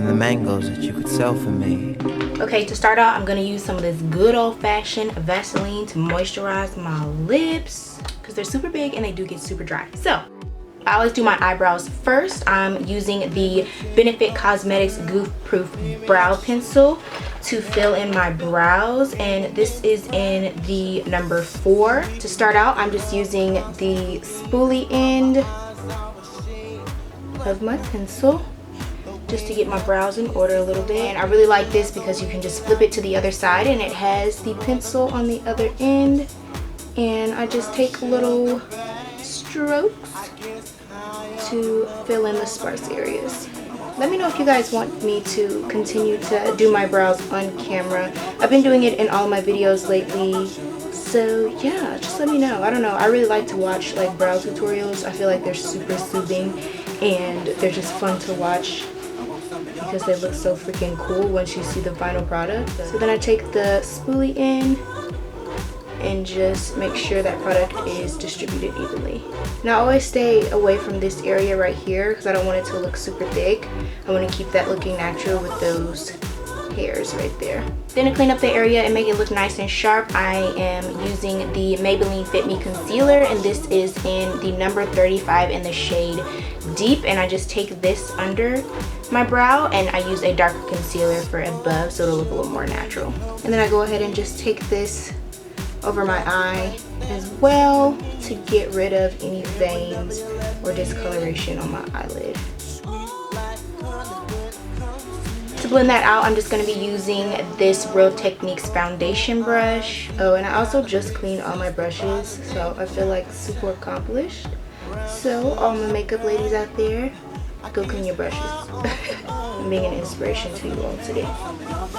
and the mangoes that you could sell for me. Okay, to start out, I'm gonna use some of this good old-fashioned Vaseline to moisturize my lips because they're super big and they do get super dry. So I always do my eyebrows first. I'm using the Benefit Cosmetics Goof Proof Brow Pencil to fill in my brows, and this is in the number 4. To start out, I'm just using the spoolie end of my pencil just to get my brows in order a little bit. And I really like this because you can just flip it to the other side and it has the pencil on the other end, and I just take little strokes to fill in the sparse areas. Let me know if you guys want me to continue to do my brows on camera. I've been doing it in all my videos lately, so yeah, just let me know. I don't know, I really like to watch like brow tutorials. I feel like they're super soothing and they're just fun to watch because they look so freaking cool once you see the final product. So then I take the spoolie in and just make sure that product is distributed evenly. Now I always stay away from this area right here because I don't want it to look super thick. I want to keep that looking natural with those hairs right there. Then to clean up the area and make it look nice and sharp, I am using the Maybelline Fit Me Concealer, and this is in the number 35 in the shade Deep, and I just take this under my brow and I use a darker concealer for above so it'll look a little more natural. And then I go ahead and just take this over my eye as well to get rid of any veins or discoloration on my eyelid. To blend that out, I'm just going to be using this Real Techniques foundation brush. Oh, and I also just cleaned all my brushes, so I feel like super accomplished. So all my makeup ladies out there, go clean your brushes. I'm being an inspiration to you all today.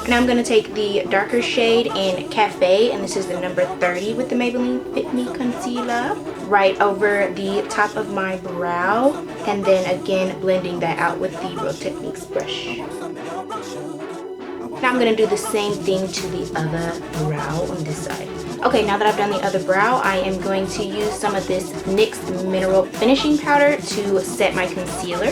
Now I'm going to take the darker shade in Cafe, and this is the number 30 with the Maybelline Fit Me Concealer, right over the top of my brow, and then again blending that out with the Real Techniques brush. Now I'm going to do the same thing to the other brow on this side. Okay, now that I've done the other brow, I am going to use some of this NYX Mineral Finishing Powder to set my concealer.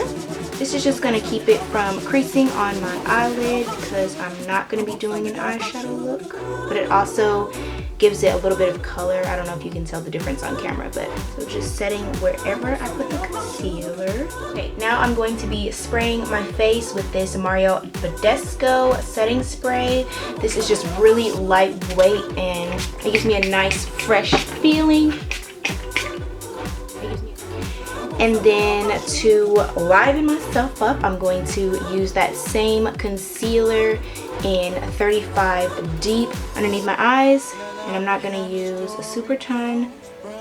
This is just going to keep it from creasing on my eyelid because I'm not going to be doing an eyeshadow look. But it also gives it a little bit of color. I don't know if you can tell the difference on camera, but so just setting wherever I put the concealer. Okay, now I'm going to be spraying my face with this Mario Badescu setting spray. This is just really lightweight and it gives me a nice fresh feeling. And then to liven myself up, I'm going to use that same concealer in 35 Deep underneath my eyes. And I'm not going to use a super ton,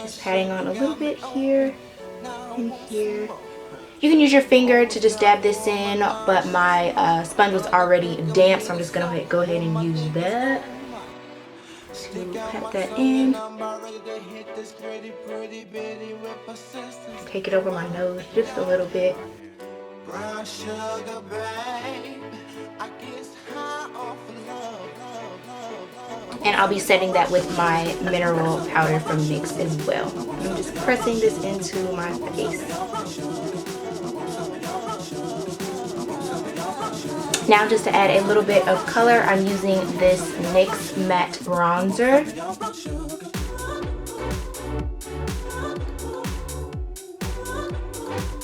just patting on a little bit here and here. You can use your finger to just dab this in, but my sponge was already damp, so I'm just going to go ahead and use that to pat that in. Take it over my nose just a little bit. And I'll be setting that with my mineral powder from NYX as well. I'm just pressing this into my face. Now just to add a little bit of color, I'm using this NYX Matte Bronzer.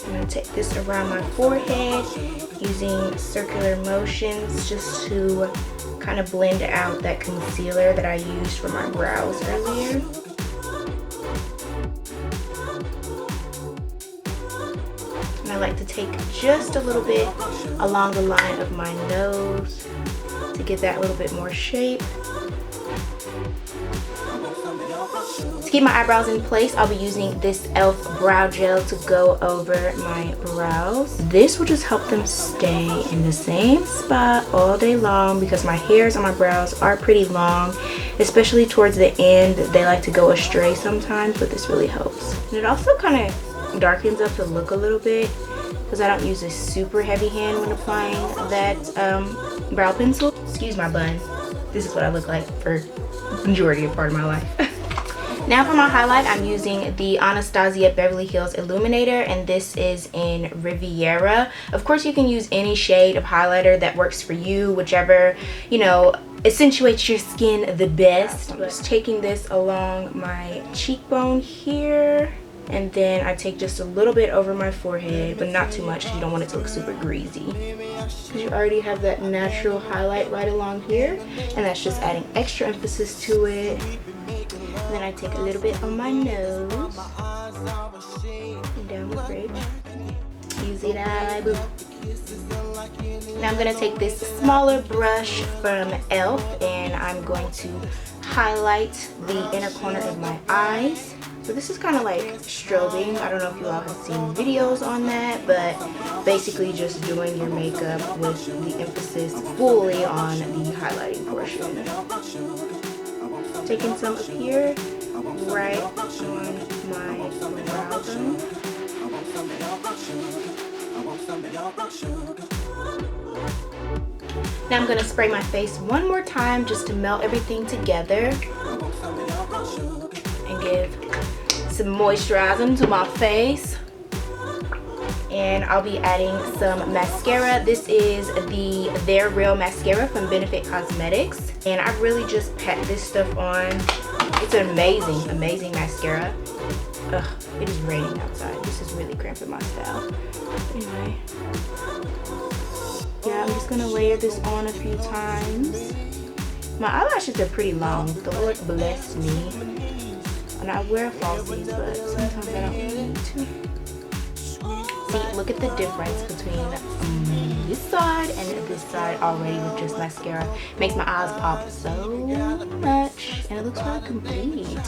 I'm going to take this around my forehead using circular motions just to kind of blend out that concealer that I used for my brows earlier. And I like to take just a little bit along the line of my nose to get that little bit more shape. To keep my eyebrows in place, I'll be using this e.l.f. brow gel to go over my brows. This will just help them stay in the same spot all day long because my hairs on my brows are pretty long, especially towards the end. They like to go astray sometimes, but this really helps. And it also kind of darkens up the look a little bit because I don't use a super heavy hand when applying that brow pencil. Excuse my bun. This is what I look like for the majority of part of my life. Now for my highlight, I'm using the Anastasia Beverly Hills Illuminator, and this is in Riviera. Of course, you can use any shade of highlighter that works for you, whichever, you know, accentuates your skin the best. I'm just taking this along my cheekbone here, and then I take just a little bit over my forehead, but not too much because you don't want it to look super greasy. Because you already have that natural highlight right along here, and that's just adding extra emphasis to it. And then I take a little bit on my nose and down the bridge. Use it out. Now I'm going to take this smaller brush from e.l.f. and I'm going to highlight the inner corner of my eyes. So this is kind of like strobing. I don't know if you all have seen videos on that, but basically just doing your makeup with the emphasis fully on the highlighting portion. Taking some up here, right on my brow bone. Now I'm going to spray my face one more time just to melt everything together and give some moisturizing to my face. And I'll be adding some mascara. This is the They're Real mascara from Benefit Cosmetics, and I really just pat this stuff on. It's an amazing mascara. Ugh, it is raining outside. This is really cramping my style. Anyway, yeah, I'm just gonna layer this on a few times. My eyelashes are pretty long. The Lord bless me. And I wear falsies, but sometimes I don't really need to. See, look at the difference between this side and this side already with just mascara. Makes my eyes pop so much, and it looks really complete.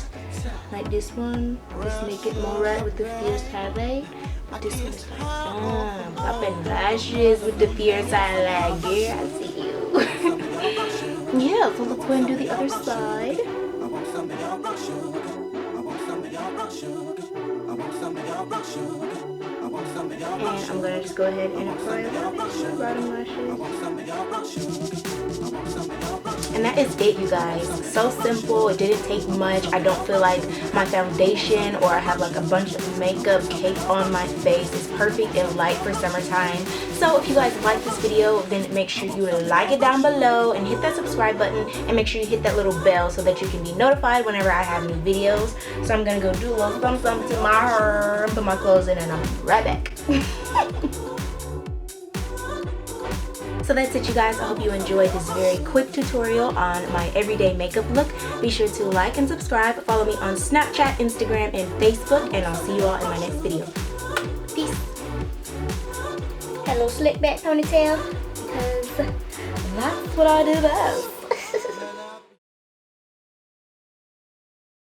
Like this one, just make it more right with the fierce highlight. This one is like, popping lashes with the fierce highlight. Girl, I see you. Yeah, so let's go and do the other side. And I'm gonna just go ahead and apply that bottom lashes. And that is it, you guys. So simple. It didn't take much. I don't feel like my foundation or I have like a bunch of makeup caked on my face. It's perfect and light for summertime. So if you guys like this video, then make sure you like it down below and hit that subscribe button, and make sure you hit that little bell so that you can be notified whenever I have new videos. So I'm gonna go do a little something to my hair, put my clothes in, and I'm right back. So that's it, you guys. I hope you enjoyed this very quick tutorial on my everyday makeup look. Be sure to like and subscribe. Follow me on Snapchat, Instagram, and Facebook, and I'll see you all in my next video. Peace. Hello, slick back ponytail, because that's what I do best.